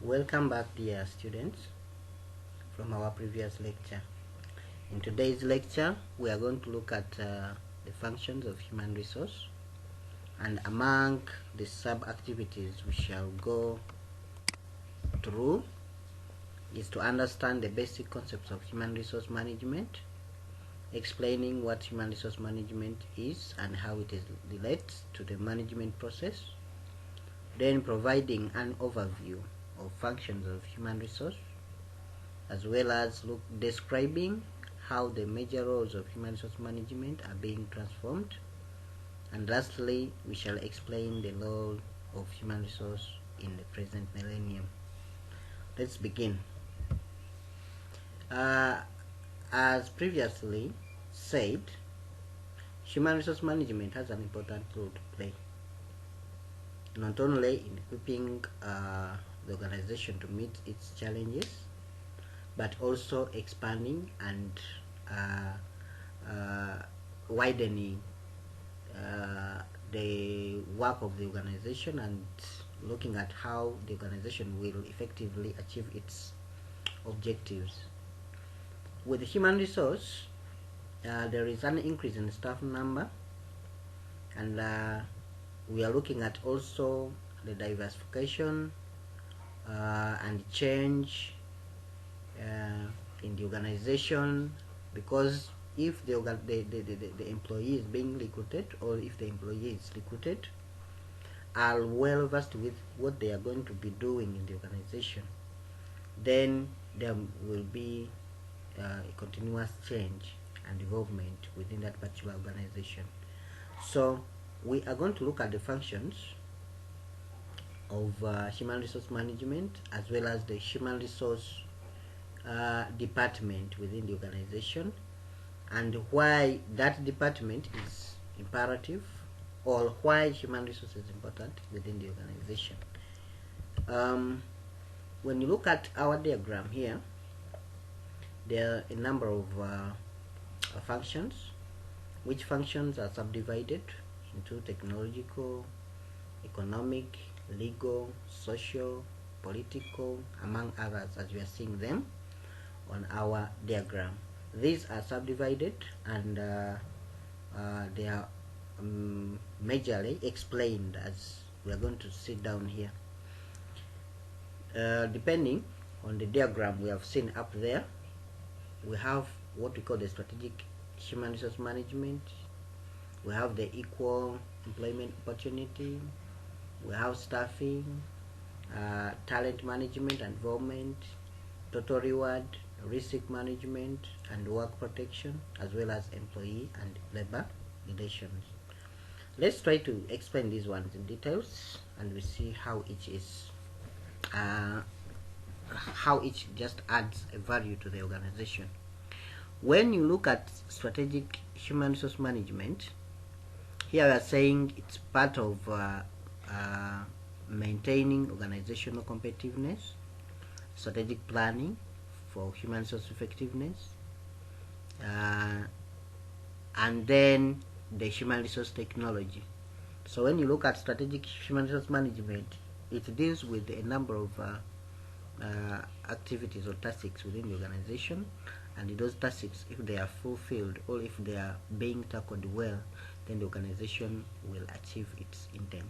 Welcome back, dear students, from our previous lecture. In today's lecture, we are going to look at the functions of human resource, and among the sub-activities we shall go through is to understand the basic concepts of human resource management, explaining what human resource management is and how it relates to the management process, then providing an overview of functions of human resource, as well as describing how the major roles of human resource management are being transformed, and lastly we shall explain the role of human resource in the present millennium. Let's begin. As previously said, human resource management has an important role to play, not only in equipping the organization to meet its challenges, but also expanding and widening the work of the organization and looking at how the organization will effectively achieve its objectives. With human resource, there is an increase in staff number, and we are looking at also the diversification and change in the organization, because if the employee is being recruited, or if the employee is recruited, are well versed with what they are going to be doing in the organization, then there will be a continuous change and involvement within that particular organization. So we are going to look at the functions of human resource management, as well as the human resource department within the organization, and why that department is imperative, or why human resource is important within the organization. When you look at our diagram here, there are a number of functions, which functions are subdivided into technological, economic, legal, social, political, among others, as we are seeing them on our diagram. These are subdivided, and they are majorly explained as we are going to sit down here. Depending on the diagram we have seen up there, we have what we call the strategic human resource management, we have the equal employment opportunity, we have staffing, talent management and involvement, total reward, risk management, and work protection, as well as employee and labor relations. Let's try to explain these ones in details, and we see how each is how each just adds a value to the organization. When you look at strategic human resource management, here we are saying it's part of maintaining organizational competitiveness, strategic planning for human resource effectiveness, and then the human resource technology. So when you look at strategic human resource management, it deals with a number of activities or tasks within the organization, and those tasks, if they are fulfilled or if they are being tackled well, then the organization will achieve its intent.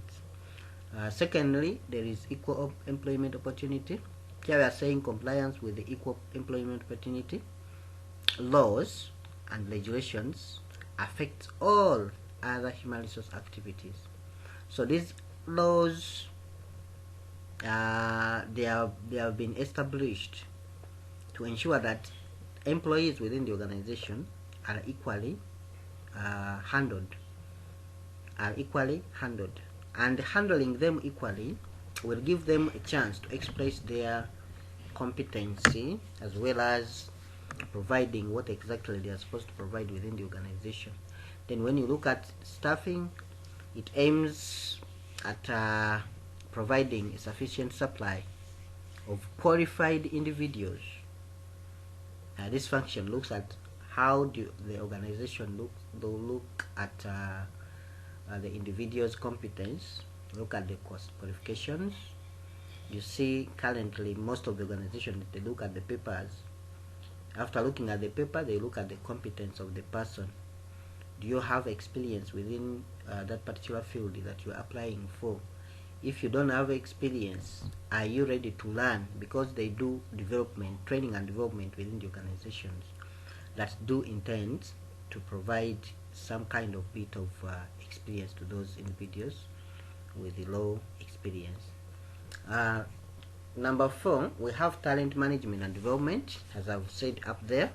Secondly, there is equal employment opportunity. Here we are saying compliance with the equal employment opportunity laws and regulations affect all other human resource activities. So these laws, they have been established to ensure that employees within the organization are equally handled, and handling them equally will give them a chance to express their competency, as well as providing what exactly they are supposed to provide within the organization. Then when you look at staffing, it aims at providing a sufficient supply of qualified individuals. This function looks at how the organization look at the individual's competence, look at the qualifications, you see currently most of the organizations, they look at the papers. After looking at the paper, they look at the competence of the person. Do you have experience within that particular field that you're applying for? If you don't have experience, are you ready to learn? Because they do development, training and development within the organizations that do intend to provide some kind of bit of experience to those individuals with the low experience. Number 4, we have talent management and development, as I've said up there.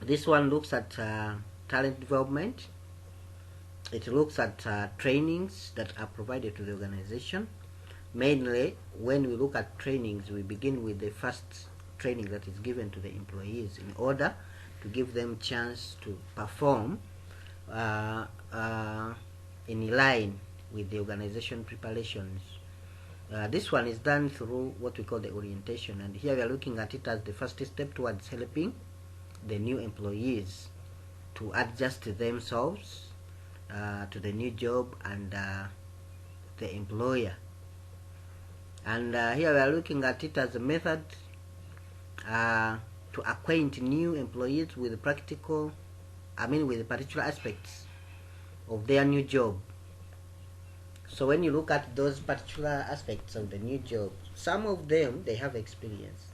This one looks at talent development. It looks at trainings that are provided to the organization. Mainly, when we look at trainings, we begin with the first training that is given to the employees in order to give them chance to perform in line with the organization preparations. This one is done through what we call the orientation, and here we are looking at it as the first step towards helping the new employees to adjust themselves to the new job and the employer. And here we are looking at it as a method to acquaint new employees with the particular aspects of their new job. So when you look at those particular aspects of the new job, some of them, they have experience,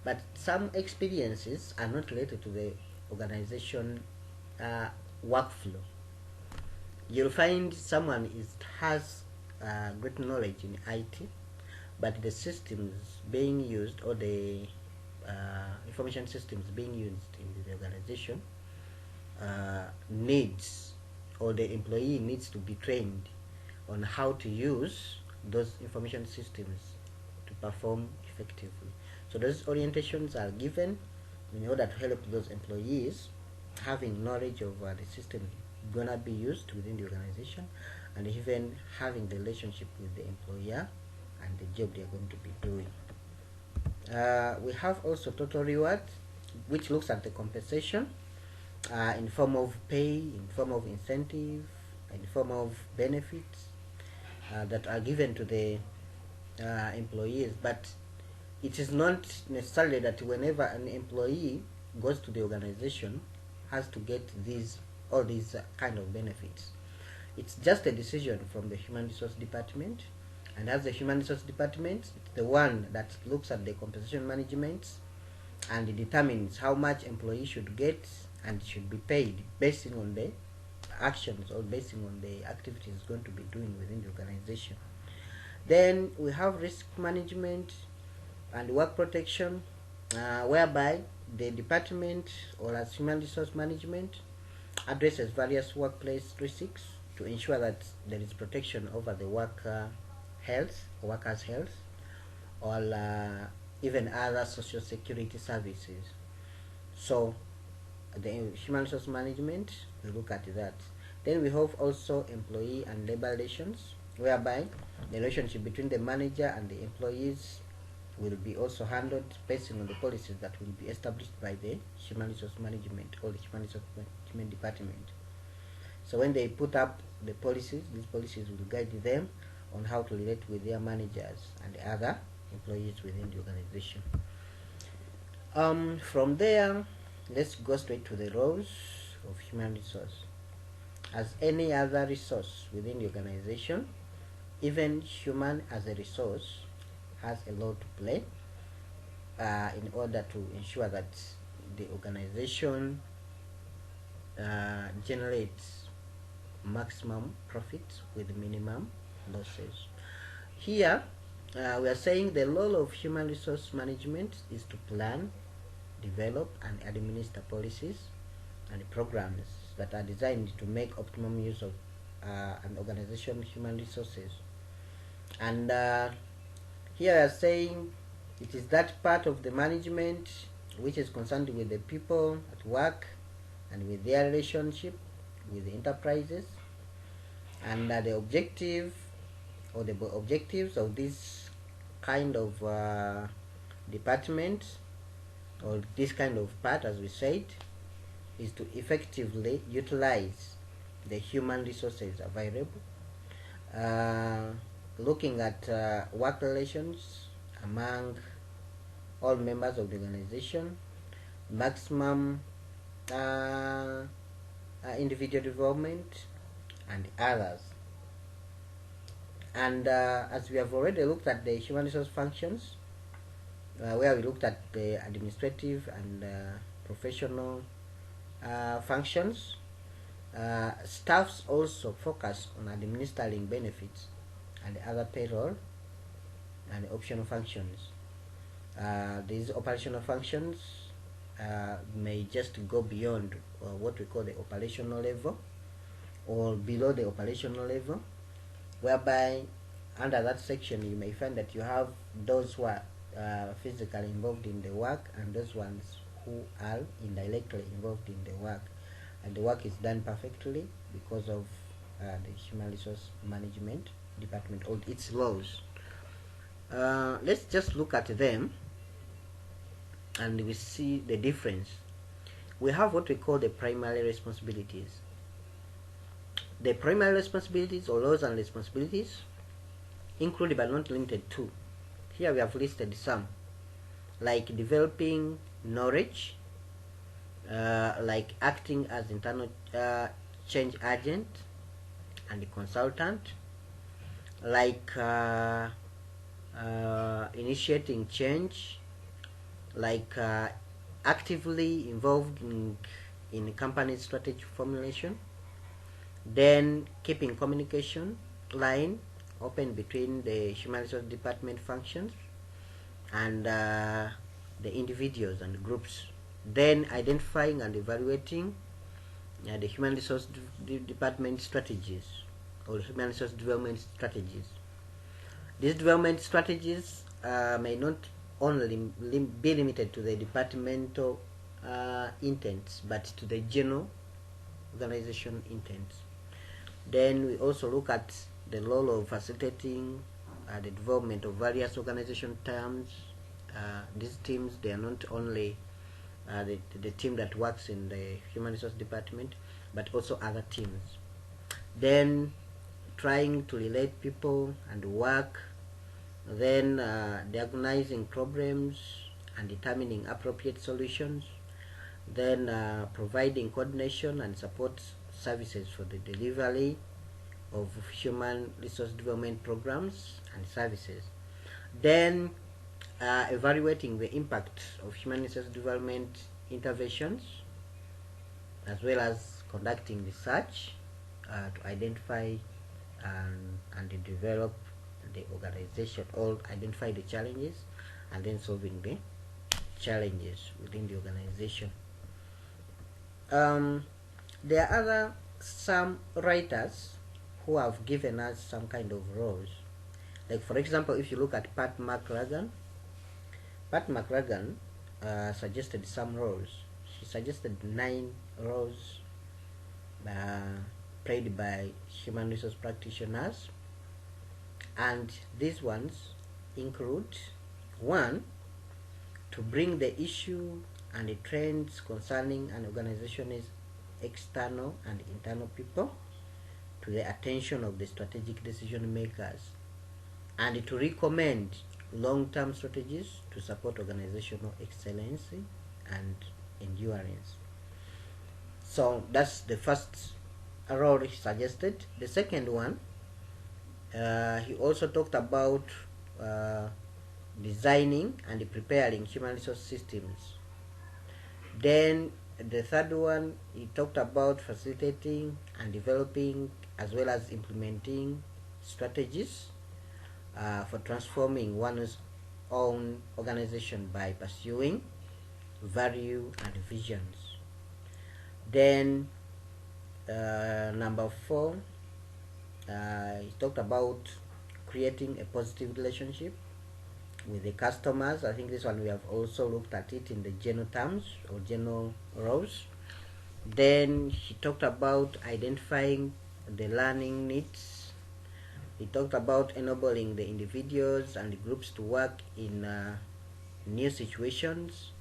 but some experiences are not related to the organization workflow. You'll find someone has great knowledge in IT, but the systems being used, or the information systems being used in the organization needs, or the employee needs to be trained on how to use those information systems to perform effectively. So those orientations are given in order to help those employees having knowledge of the systems gonna be used within the organization, and even having the relationship with the employer and the job they are going to be doing. We have also total reward, which looks at the compensation in form of pay, in form of incentive, in form of benefits that are given to the employees. But it is not necessarily that whenever an employee goes to the organization has to get all these kind of benefits. It's just a decision from the Human Resource Department, and as the Human Resource Department, it's the one that looks at the compensation management and determines how much employees should get and should be paid based on the actions or based on the activities going to be doing within the organization. Then we have risk management and work protection, whereby the department, or as human resource management, addresses various workplace risks to ensure that there is protection over the workers' health, or even other social security services. So the human resource management, we look at that. Then we have also employee and labor relations, whereby the relationship between the manager and the employees will be also handled based on the policies that will be established by the human resource management or the human resource management department. So when they put up the policies, these policies will guide them on how to relate with their managers and the other employees within the organization. From there, let's go straight to the roles of human resource. As any other resource within the organization, even human as a resource has a role to play in order to ensure that the organization generates maximum profits with minimum losses. Here we are saying the role of human resource management is to plan, develop and administer policies and programs that are designed to make optimum use of an organization's human resources. And here we are saying it is that part of the management which is concerned with the people at work and with their relationship with the enterprises, and the objective or the objectives of this kind of department, or this kind of part, as we said, is to effectively utilize the human resources available looking at work relations among all members of the organization, maximum individual development, and others. And as we have already looked at the human resource functions, where we looked at the administrative and professional functions, staffs also focus on administering benefits and other payroll and optional functions. These operational functions may just go beyond what we call the operational level or below the operational level, whereby under that section you may find that you have those who are physically involved in the work and those ones who are indirectly involved in the work, and the work is done perfectly because of the human resource management department or its laws. Let's just look at them and we see the difference. We have what we call the primary responsibilities. The primary responsibilities or roles and responsibilities include but not limited to. Here we have listed some, like developing knowledge, like acting as internal change agent and consultant, like initiating change, like actively involved in company strategy formulation, then keeping communication line open between the human resource department functions and the individuals and groups, then identifying and evaluating the human resource department strategies or human resource development strategies. These development strategies may not only be limited to the departmental intents but to the general organization intents. Then we also look at the role of facilitating the development of various organization terms. These teams, they are not only the team that works in the human resource department but also other teams. Then trying to relate people and work, then diagnosing problems and determining appropriate solutions, then providing coordination and support services for the delivery of human resource development programs and services, then evaluating the impact of human resource development interventions, as well as conducting research to identify and develop the organization, or identify the challenges and then solving the challenges within the organization. There are some writers who have given us some kind of roles. Like for example, if you look at Pat McRagan suggested some roles. She suggested 9 roles played by human resource practitioners, and these ones include: 1, to bring the issue and the trends concerning an organization's external and internal people to the attention of the strategic decision makers, and to recommend long-term strategies to support organizational excellence and endurance. So that's the first role he suggested. The second one, he also talked about designing and preparing human resource systems. Then the third one, he talked about facilitating and developing as well as implementing strategies for transforming one's own organization by pursuing value and visions. Then number 4, he talked about creating a positive relationship with the customers. I think this one we have also looked at it in the general terms or general roles. Then he talked about identifying the learning needs. He talked about enabling the individuals and the groups to work in new situations.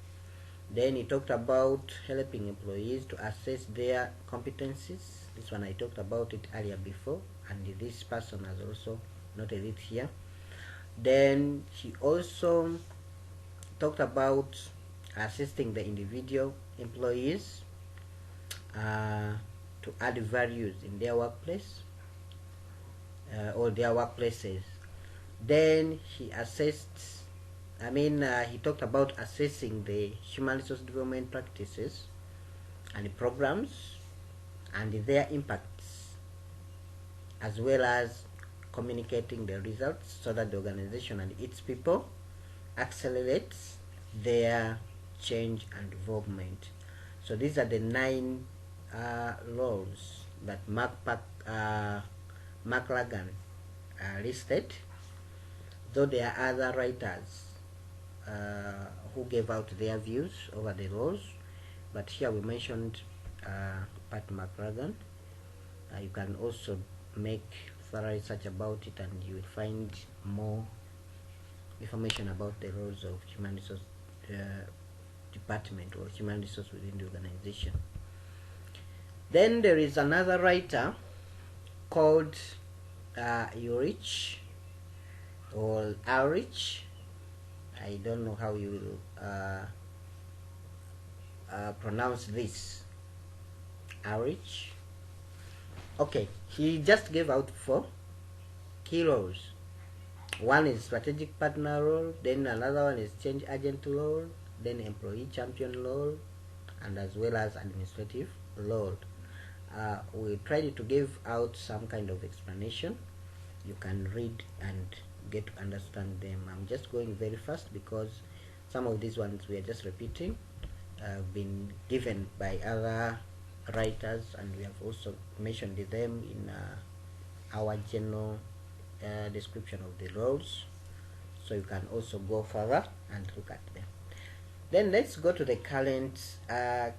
Then he talked about helping employees to assess their competencies. This one I talked about it earlier before, and this person has also noted it here. Then he also talked about assisting the individual employees to add values in their workplace or their workplaces. Then he he talked about assessing the human resource development practices and programs and their impacts, as well as communicating the results so that the organization and its people accelerates their change and involvement. So these are the 9 laws that Mark Lagan listed, though there are other writers who gave out their views over the laws, but here we mentioned Pat McLagan. You can also make thorough research about it, and you will find more information about the roles of human resource department or human resource within the organization. Then there is another writer called Ulrich or Ulrich. I don't know how you will pronounce this. Ulrich. Okay, he just gave out 4 key roles. One is strategic partner role, then another one is change agent role, then employee champion role, and as well as administrative role. We tried to give out some kind of explanation. You can read and get to understand them. I'm just going very fast because some of these ones we are just repeating, been given by other writers, and we have also mentioned them in our general description of the roles, so you can also go further and look at them. Then let's go to the current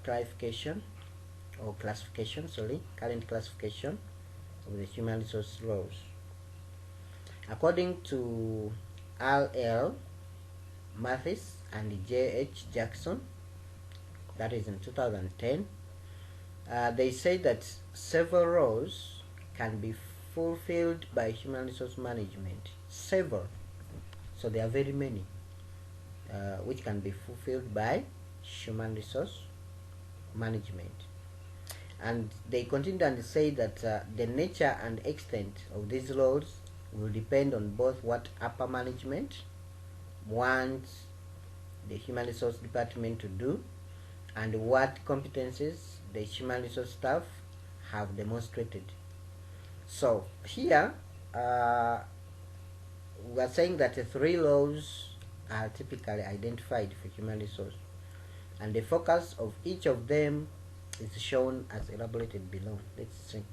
classification of the human resource roles. According to R.L. Mathis and J.H. Jackson, that is in 2010, they say that several roles can be fulfilled by human resource management. Several. So there are very many which can be fulfilled by human resource management. And they continue and say that the nature and extent of these roles will depend on both what upper management wants the human resource department to do and what competencies the human resource staff have demonstrated. So here we are saying that the 3 laws are typically identified for human resource, and the focus of each of them is shown as elaborated below. Let's see.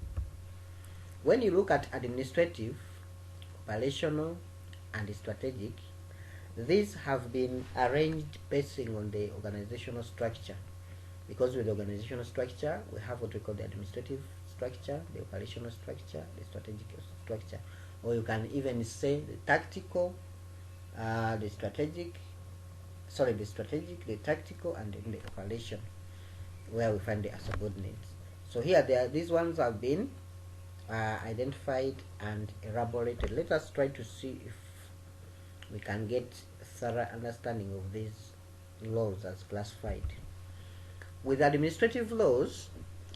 When you look at administrative, operational, and strategic, these have been arranged basing on the organizational structure, because with the organizational structure we have what we call the administrative structure, the operational structure, the strategic structure, or you can even say the tactical, the strategic, the tactical, and then the operation, where we find the subordinates. So here these ones have been identified and elaborated. Let us try to see if we can get thorough understanding of these laws as classified. With administrative laws,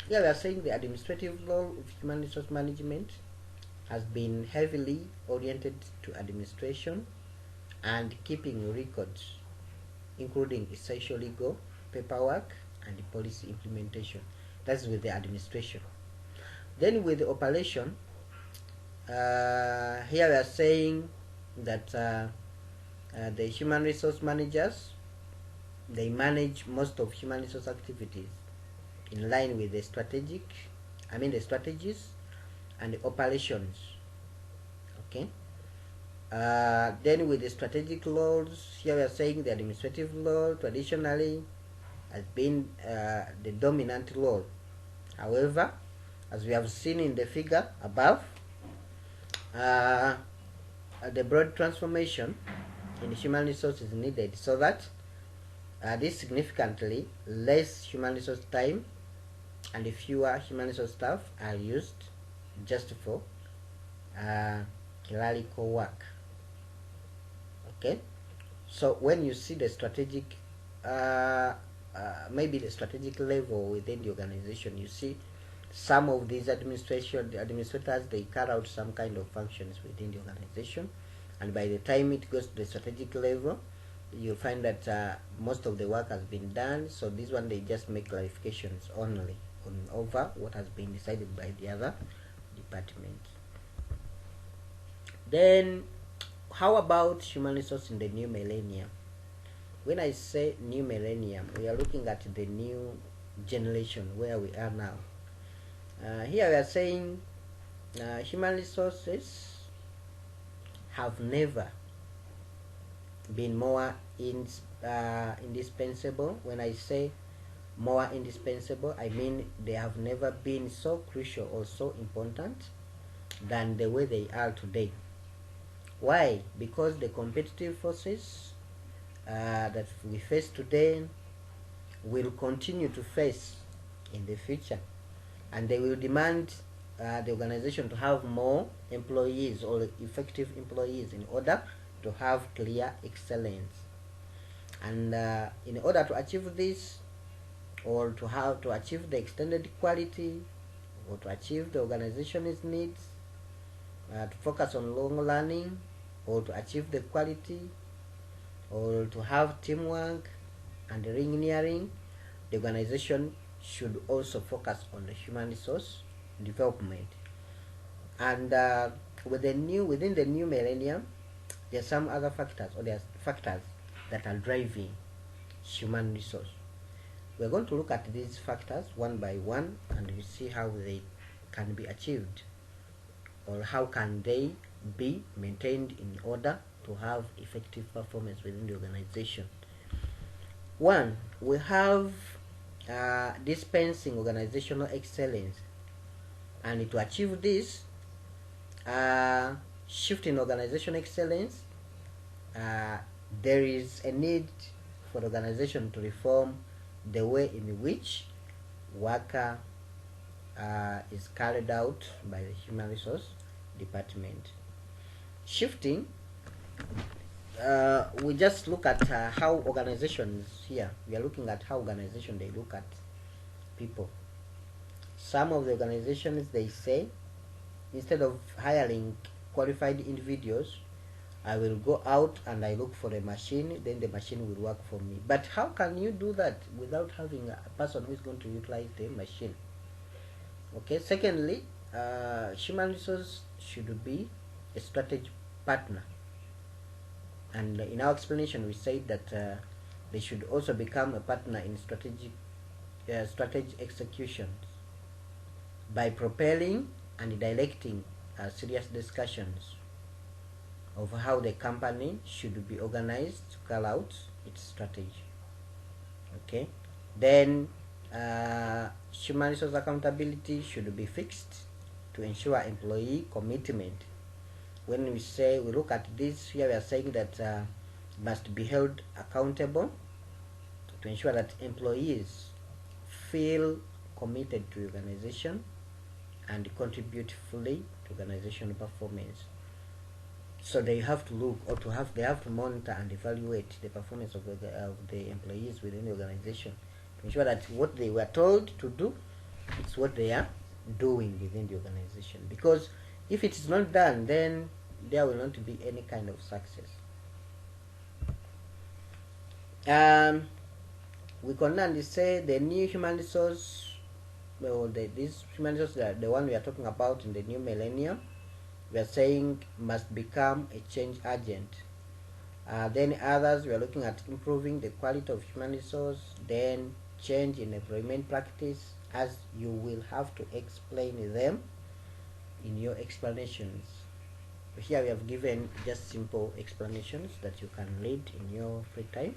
here we are saying the administrative law of human resource management has been heavily oriented to administration and keeping records, including essential legal paperwork and policy implementation. That's with the administration. Then with the operation, here we are saying that the human resource managers, they manage most of human resource activities in line with the strategies and the operations. Okay. Then with the strategic laws, here we are saying the administrative law traditionally has been the dominant law. However, as we have seen in the figure above, the broad transformation in human resources is needed so that this significantly less human resource time and fewer human resource staff are used just for clerical work. Okay, so when you see the strategic maybe the strategic level within the organization, you see some of these administrators, they carry out some kind of functions within the organization, and by the time it goes to the strategic level, you'll find that most of the work has been done. So this one, they just make clarifications only over what has been decided by the other department. Then how about human resource in the new millennium? When I say new millennium, we are looking at the new generation where we are now. Here we are saying human resources have never been more indispensable. When I say more indispensable, I mean they have never been so crucial or so important than the way they are today. Why? Because the competitive forces that we face today will continue to face in the future, and they will demand the organization to have more employees or effective employees in order to have clear excellence. And in order to achieve this, or to achieve the extended quality, or to achieve the organization's needs, to focus on long learning, or to achieve the quality, or to have teamwork and re-engineering, the organization should also focus on the human resource development. And within the new millennium, there are some other factors, or there are factors that are driving human resource. We're going to look at these factors one by one, and we see how they can be achieved, or how can they be maintained in order to have effective performance within the organization. One, we have dispensing organizational excellence, and to achieve this shift in organizational excellence, there is a need for the organization to reform the way in which work is carried out by the human resource department. Shifting, we just look at how organizations, here we are looking at how organizations, they look at people. Some of the organizations, they say, instead of hiring qualified individuals, I will go out and I look for a machine, then the machine will work for me. But how can you do that without having a person who is going to utilize the machine? Okay. Secondly, human resource should be a strategic partner, and in our explanation we said that they should also become a partner in strategy executions by propelling and directing serious discussions of how the company should be organized to carry out its strategy. Okay. Then human resource accountability should be fixed to ensure employee commitment. When we look at this here, we are saying that must be held accountable to ensure that employees feel committed to the organization and contribute fully to organizational performance. So they have to look, or they have to monitor and evaluate the performance of the employees within the organization to ensure that what they were told to do is what they are doing within the organization. Because if it is not done, then there will not be any kind of success. We can say the new human resource, this human resource, the one we are talking about in the new millennium, we are saying must become a change agent. Then others, we are looking at improving the quality of human resource, then change in employment practice, as you will have to explain them in your explanations. Here we have given just simple explanations that you can read in your free time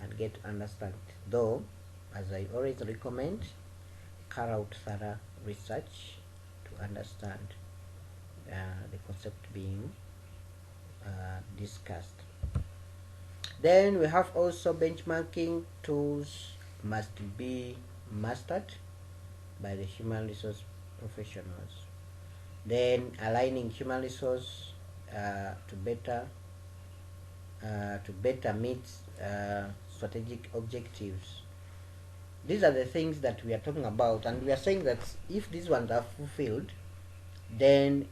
and get to understand. Though, as I always recommend, carry out thorough research to understand the concept being discussed. Then we have also benchmarking tools must be mastered by the human resource professionals. Then aligning human resource to better meet strategic objectives. These are the things that we are talking about, and we are saying that if these ones are fulfilled, then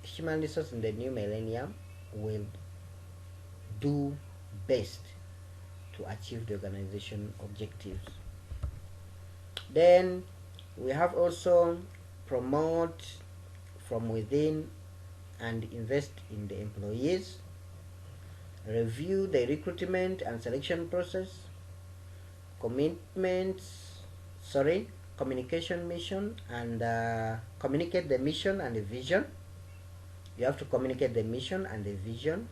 human resource in the new millennium will do best to achieve the organization objectives. Then we have also promote from within and invest in the employees, review the recruitment and selection process, communication mission, and communicate the mission and the vision. You have to communicate the mission and the vision.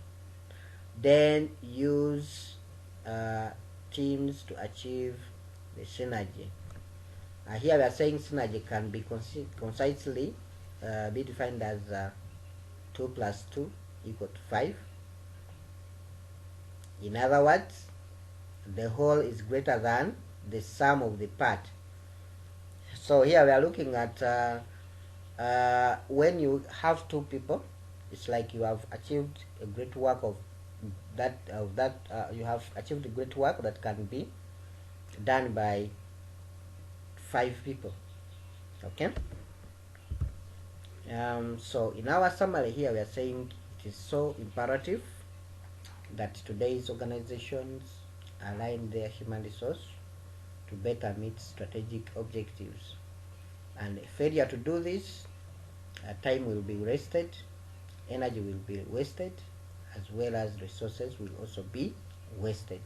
Then use teams to achieve the synergy. Here we are saying synergy can be concisely be defined as 2 plus 2 equal to 5. In other words, the whole is greater than the sum of the part. So here we are looking at when you have two people, it's like you have achieved a great work you have achieved a great work that can be done by 5 people. Okay. So in our summary here, we are saying it is so imperative that today's organizations align their human resource to better meet strategic objectives, and failure to do this, time will be wasted, energy will be wasted, as well as resources will also be wasted.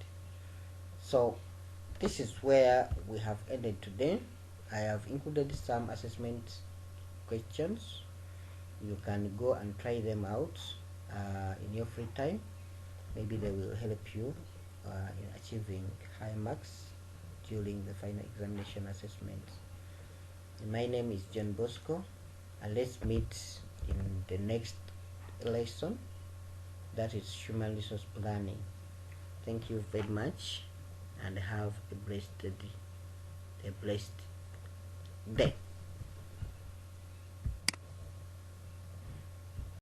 So this is where we have ended today. I have included some assessment questions. You can go and try them out in your free time. Maybe they will help you in achieving high marks during the final examination assessment. My name is John Bosco, and let's meet in the next lesson, that is human resource planning. Thank you very much, and have a blessed day.